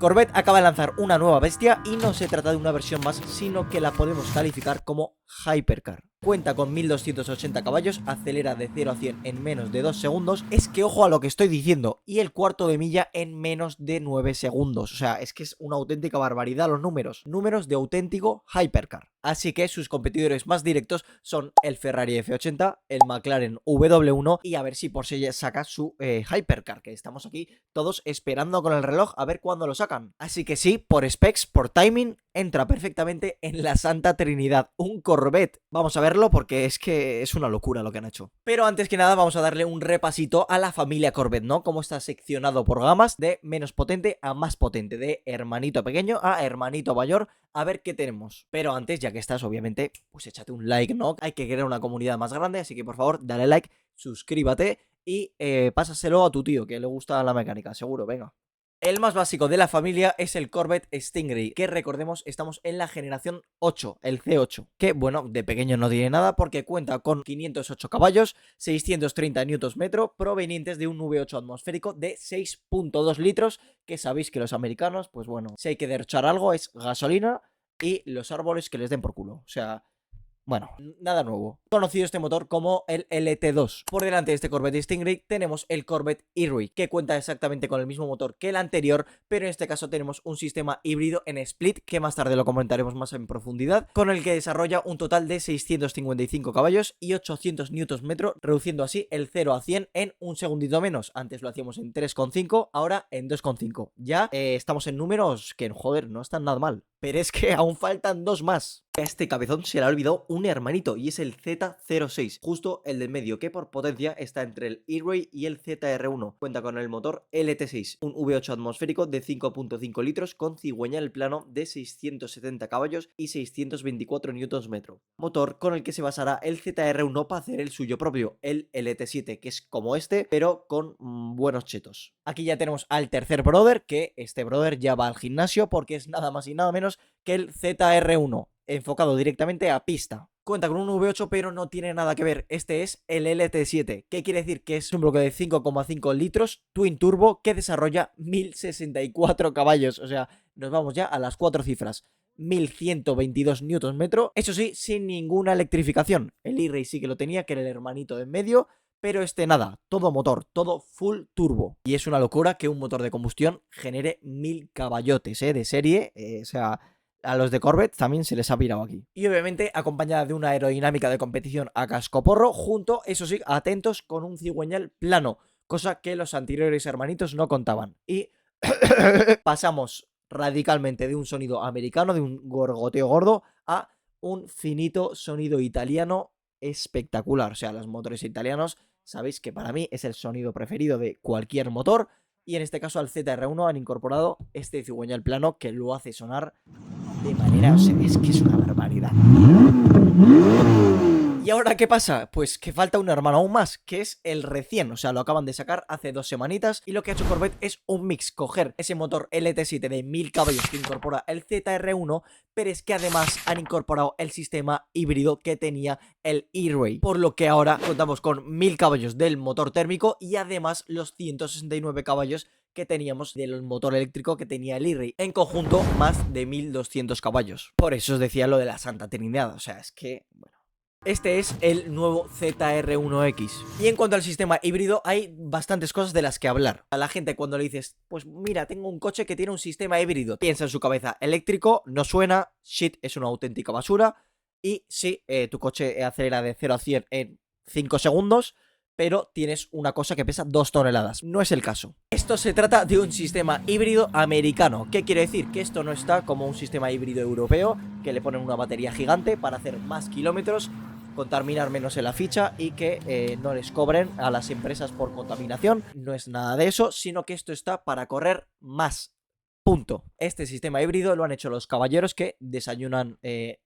Corvette acaba de lanzar una nueva bestia y no se trata de una versión más, sino que la podemos calificar como Hypercar. Cuenta con 1280 caballos, acelera de 0 a 100 en menos de 2 segundos. Es que ojo a lo que estoy diciendo, y el cuarto de milla en menos de 9 segundos. O sea, es que es una auténtica barbaridad los números. Números de auténtico Hypercar. Así que sus competidores más directos son el Ferrari F80, el McLaren W1 y a ver si Porsche saca su Hypercar, que estamos aquí todos esperando con el reloj a ver cuándo lo sacan. Así que sí, por specs, por timing, entra perfectamente en la Santa Trinidad. Un Corvette. Vamos a verlo porque es que es una locura lo que han hecho. Pero antes que nada vamos a darle un repasito a la familia Corvette, ¿no? Cómo está seccionado por gamas de menos potente a más potente, de hermanito pequeño a hermanito mayor. A ver qué tenemos. Pero antes, ya que estás, obviamente, pues échate un like, ¿no? Hay que crear una comunidad más grande, así que por favor, dale like, suscríbete y pásaselo a tu tío, que le gusta la mecánica, seguro, venga. El más básico de la familia es el Corvette Stingray, que recordemos estamos en la generación 8, el C8, que bueno, de pequeño no tiene nada porque cuenta con 508 caballos, 630 Nm provenientes de un V8 atmosférico de 6.2 litros, que sabéis que los americanos, pues bueno, si hay que derrochar algo es gasolina y los árboles que les den por culo, o sea... Bueno, nada nuevo. Conocido este motor como el LT2. Por delante de este Corvette Stingray tenemos el Corvette E-Ray, que cuenta exactamente con el mismo motor que el anterior, pero en este caso tenemos un sistema híbrido en split, que más tarde lo comentaremos más en profundidad, con el que desarrolla un total de 655 caballos y 800 Nm, reduciendo así el 0 a 100 en un segundito menos. Antes lo hacíamos en 3,5, ahora en 2,5. Ya estamos en números que, joder, no están nada mal. Pero es que aún faltan dos más. A este cabezón se le ha olvidado un hermanito y es el Z06, justo el del medio, que por potencia está entre el E-Ray y el ZR1. Cuenta con el motor LT6, un V8 atmosférico de 5.5 litros con cigüeña en el plano de 670 caballos y 624 Nm. Motor con el que se basará el ZR1 para hacer el suyo propio, el LT7, que es como este, pero con buenos chetos. Aquí ya tenemos al tercer brother, que este brother ya va al gimnasio porque es nada más y nada menos que el ZR1, enfocado directamente a pista. Cuenta con un V8 pero no tiene nada que ver, este es el LT7, que quiere decir que es un bloque de 5,5 litros Twin Turbo que desarrolla 1064 caballos, o sea, nos vamos ya a las 4 cifras. 1122 Nm, eso sí, sin ninguna electrificación. El E-Ray sí que lo tenía, que era el hermanito de en medio, pero este nada, todo motor, todo full turbo. Y es una locura que un motor de combustión genere 1000 caballotes, de serie, o sea... A los de Corvette también se les ha pirado aquí. Y obviamente acompañada de una aerodinámica de competición a cascoporro, junto, eso sí, atentos, con un cigüeñal plano, cosa que los anteriores hermanitos no contaban. Y pasamos radicalmente de un sonido americano, de un gorgoteo gordo, a un finito sonido italiano espectacular. O sea, los motores italianos, sabéis que para mí es el sonido preferido de cualquier motor. Y en este caso al ZR1 han incorporado este cigüeñal plano que lo hace sonar de manera, o sea, es que es una barbaridad. ¿Y ahora qué pasa? Pues que falta un hermano aún más, que es el recién, o sea, lo acaban de sacar hace 2 semanitas y lo que ha hecho Corvette es un mix, coger ese motor LT7 de 1000 caballos que incorpora el ZR1, pero es que además han incorporado el sistema híbrido que tenía el E-Ray, por lo que ahora contamos con 1000 caballos del motor térmico y además los 169 caballos que teníamos del motor eléctrico que tenía el E-Ray, en conjunto más de 1200 caballos. Por eso os decía lo de la Santa Trinidad, o sea, es que, bueno. Este es el nuevo ZR1X. Y en cuanto al sistema híbrido, hay bastantes cosas de las que hablar. A la gente cuando le dices, pues mira, tengo un coche que tiene un sistema híbrido, piensa en su cabeza, eléctrico, no suena, shit, es una auténtica basura. Y sí, tu coche acelera de 0 a 100 en 5 segundos, pero tienes una cosa que pesa 2 toneladas. No es el caso. Esto se trata de un sistema híbrido americano. ¿Qué quiere decir? Que esto no está como un sistema híbrido europeo, que le ponen una batería gigante para hacer más kilómetros, contaminar menos en la ficha y que no les cobren a las empresas por contaminación. No es nada de eso, sino que esto está para correr más. Punto. Este sistema híbrido lo han hecho los caballeros que desayunan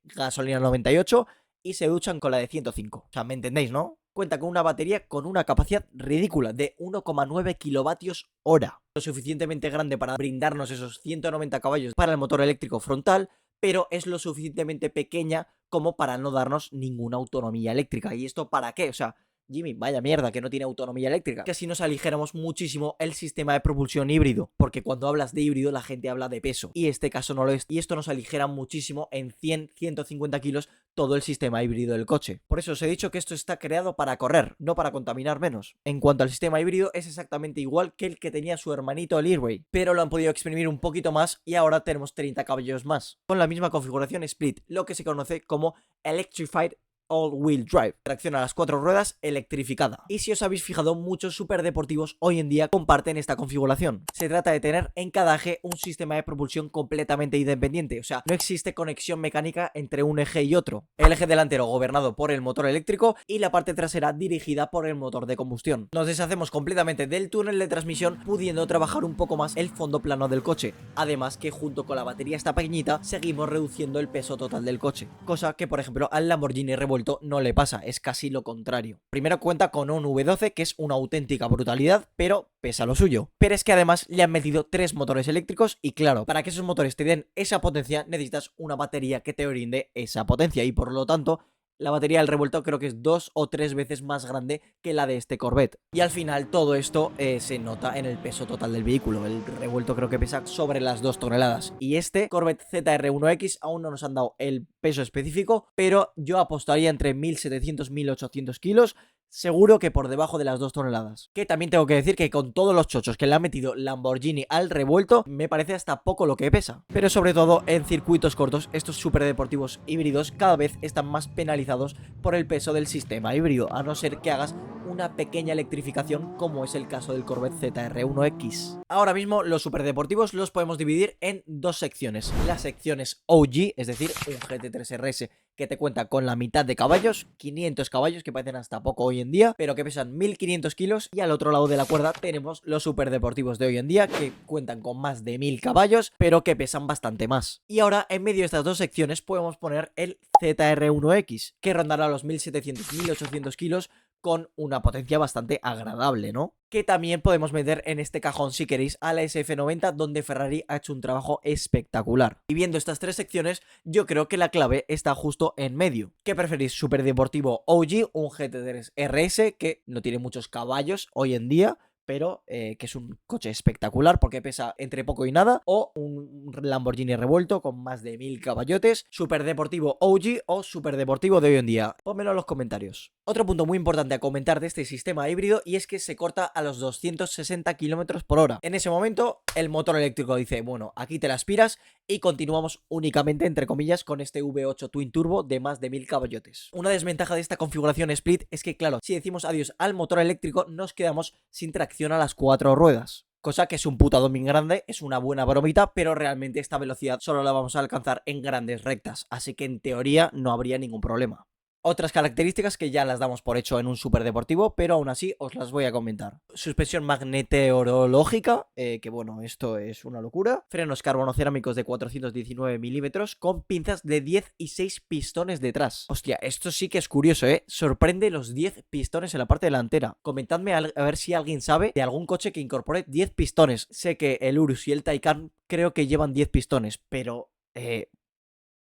gasolina 98 y se duchan con la de 105. O sea, ¿me entendéis, no? Cuenta con una batería con una capacidad ridícula de 1,9 kilovatios hora. Lo suficientemente grande para brindarnos esos 190 caballos para el motor eléctrico frontal, pero es lo suficientemente pequeña como para no darnos ninguna autonomía eléctrica. ¿Y esto para qué? O sea, Jimmy, vaya mierda, que no tiene autonomía eléctrica. Que así nos aligeramos muchísimo el sistema de propulsión híbrido, porque cuando hablas de híbrido la gente habla de peso, y este caso no lo es, y esto nos aligera muchísimo en 100-150 kilos todo el sistema híbrido del coche. Por eso os he dicho que esto está creado para correr, no para contaminar menos. En cuanto al sistema híbrido, es exactamente igual que el que tenía su hermanito el Airway, pero lo han podido exprimir un poquito más y ahora tenemos 30 caballos más, con la misma configuración split, lo que se conoce como Electrified All-Wheel Drive, tracción a las 4 ruedas electrificada. Y si os habéis fijado, muchos superdeportivos hoy en día comparten esta configuración. Se trata de tener en cada eje un sistema de propulsión completamente independiente, o sea, no existe conexión mecánica entre un eje y otro. El eje delantero gobernado por el motor eléctrico y la parte trasera dirigida por el motor de combustión. Nos deshacemos completamente del túnel de transmisión, pudiendo trabajar un poco más el fondo plano del coche. Además que junto con la batería esta pequeñita, seguimos reduciendo el peso total del coche, cosa que por ejemplo al Lamborghini Revuelto no le pasa, es casi lo contrario. Primero cuenta con un V12 que es una auténtica brutalidad, pero pesa lo suyo. Pero es que además le han metido 3 motores eléctricos y claro, para que esos motores te den esa potencia necesitas una batería que te brinde esa potencia y por lo tanto la batería del Revuelto creo que es 2 o 3 veces más grande que la de este Corvette. Y al final todo esto se nota en el peso total del vehículo. El Revuelto creo que pesa sobre las 2 toneladas. Y este Corvette ZR1X aún no nos han dado el peso específico, pero yo apostaría entre 1700-1800 kilos. Seguro que por debajo de las 2 toneladas. Que también tengo que decir que con todos los chochos que le ha metido Lamborghini al Revuelto, me parece hasta poco lo que pesa. Pero sobre todo en circuitos cortos, estos superdeportivos híbridos cada vez están más penalizados por el peso del sistema híbrido, a no ser que hagas una pequeña electrificación como es el caso del Corvette ZR1X. Ahora mismo los superdeportivos los podemos dividir en 2 secciones. Las secciones OG, es decir, un GT3 RS que te cuenta con la mitad de caballos, 500 caballos que parecen hasta poco hoy en día, pero que pesan 1500 kilos, y al otro lado de la cuerda tenemos los superdeportivos de hoy en día que cuentan con más de 1000 caballos, pero que pesan bastante más. Y ahora en medio de estas 2 secciones podemos poner el ZR1X, que rondará los 1700-1800 kilos con una potencia bastante agradable, ¿no? Que también podemos meter en este cajón, si queréis, a la SF90, donde Ferrari ha hecho un trabajo espectacular. Y viendo estas 3 secciones, yo creo que la clave está justo en medio. ¿Qué preferís? ¿Superdeportivo OG, un GT3 RS que no tiene muchos caballos hoy en día, pero que es un coche espectacular porque pesa entre poco y nada, o un Lamborghini Revuelto con más de 1000 caballotes, superdeportivo OG o superdeportivo de hoy en día? Pónmelo en los comentarios. Otro punto muy importante a comentar de este sistema híbrido y es que se corta a los 260 km por hora. En ese momento el motor eléctrico dice, bueno, aquí te la aspiras, y continuamos únicamente, entre comillas, con este V8 Twin Turbo de más de 1000 caballotes. Una desventaja de esta configuración split es que, claro, si decimos adiós al motor eléctrico, nos quedamos sin tracción a las 4 ruedas. Cosa que es un puta domin grande, es una buena bromita, pero realmente esta velocidad solo la vamos a alcanzar en grandes rectas, así que en teoría no habría ningún problema. Otras características que ya las damos por hecho en un superdeportivo, pero aún así os las voy a comentar. Suspensión magnetorológica, que bueno, esto es una locura. Frenos carbonocerámicos de 419 milímetros con pinzas de 10 y 6 pistones detrás. Hostia, esto sí que es curioso, ¿eh? Sorprende los 10 pistones en la parte delantera. Comentadme a ver si alguien sabe de algún coche que incorpore 10 pistones. Sé que el Urus y el Taycan creo que llevan 10 pistones, pero...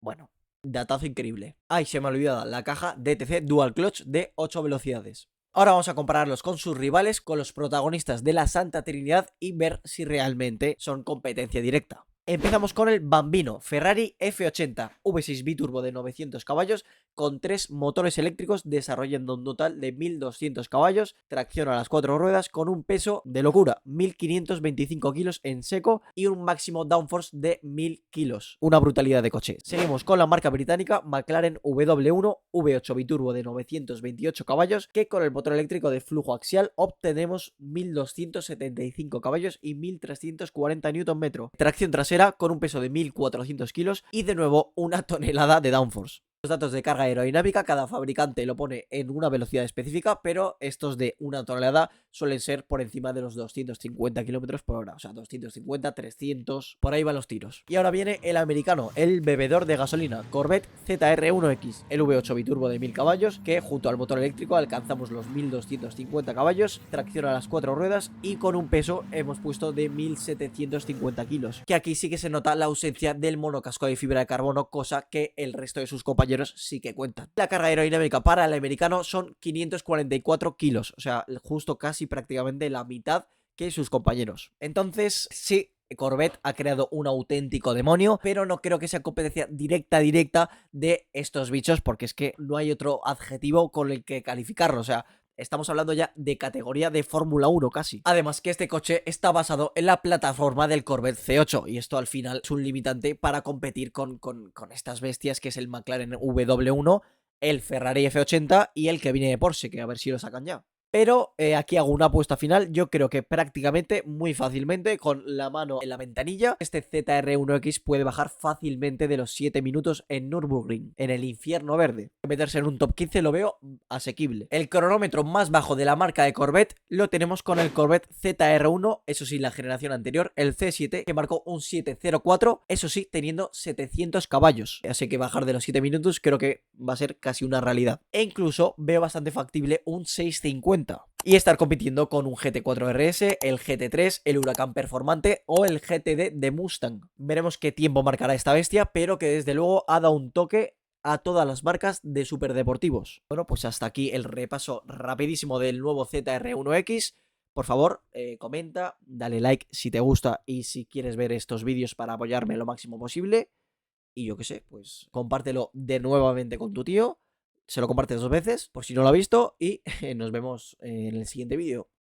bueno... datazo increíble. Ay, se me ha olvidado la caja DTC Dual Clutch de 8 velocidades. Ahora vamos a compararlos con sus rivales, con los protagonistas de la Santa Trinidad, y ver si realmente son competencia directa. Empezamos con el Bambino Ferrari F80 V6 biturbo de 900 caballos con 3 motores eléctricos, desarrollando un total de 1200 caballos, tracción a las 4 ruedas con un peso de locura, 1525 kilos en seco y un máximo downforce de 1000 kilos. Una brutalidad de coche. Seguimos con la marca británica McLaren W1 V8 biturbo de 928 caballos, que con el motor eléctrico de flujo axial obtenemos 1275 caballos y 1340 Nm. Tracción trasera con un peso de 1400 kilos y de nuevo una tonelada de downforce. Los datos de carga aerodinámica, cada fabricante lo pone en una velocidad específica, pero estos de una tonelada suelen ser por encima de los 250 km por hora, o sea, 250, 300, por ahí van los tiros. Y ahora viene el americano, el bebedor de gasolina, Corvette ZR1X, el V8 biturbo de 1000 caballos, que junto al motor eléctrico alcanzamos los 1250 caballos, tracción a las 4 ruedas y con un peso hemos puesto de 1750 kilos, que aquí sí que se nota la ausencia del monocasco de fibra de carbono, cosa que el resto de sus compañeros compañeros sí que cuentan. La carga aerodinámica para el americano son 544 kilos, o sea, justo casi prácticamente la mitad que sus compañeros. Entonces, sí, Corvette ha creado un auténtico demonio, pero no creo que sea competencia directa de estos bichos, porque es que no hay otro adjetivo con el que calificarlo, o sea, estamos hablando ya de categoría de Fórmula 1 casi. Además que este coche está basado en la plataforma del Corvette C8 y esto al final es un limitante para competir con estas bestias que es el McLaren W1, el Ferrari F80 y el que viene de Porsche, que a ver si lo sacan ya. Pero aquí hago una apuesta final. Yo creo que prácticamente, muy fácilmente, con la mano en la ventanilla, este ZR1X puede bajar fácilmente de los 7 minutos en Nürburgring, en el infierno verde. Meterse en un top 15 lo veo asequible. El cronómetro más bajo de la marca de Corvette lo tenemos con el Corvette ZR1, eso sí, la generación anterior, el C7, que marcó un 704, eso sí, teniendo 700 caballos. Así que bajar de los 7 minutos creo que va a ser casi una realidad. E incluso veo bastante factible un 650. Y estar compitiendo con un GT4 RS, el GT3, el Huracán Performante o el GTD de Mustang. Veremos qué tiempo marcará esta bestia, pero que desde luego ha dado un toque a todas las marcas de superdeportivos. Bueno, pues hasta aquí el repaso rapidísimo del nuevo ZR1X. Por favor, comenta, dale like si te gusta y si quieres ver estos vídeos para apoyarme lo máximo posible. Y yo qué sé, pues compártelo de nuevamente con tu tío. Se lo compartes 2 veces, por si no lo ha visto, y nos vemos en el siguiente vídeo.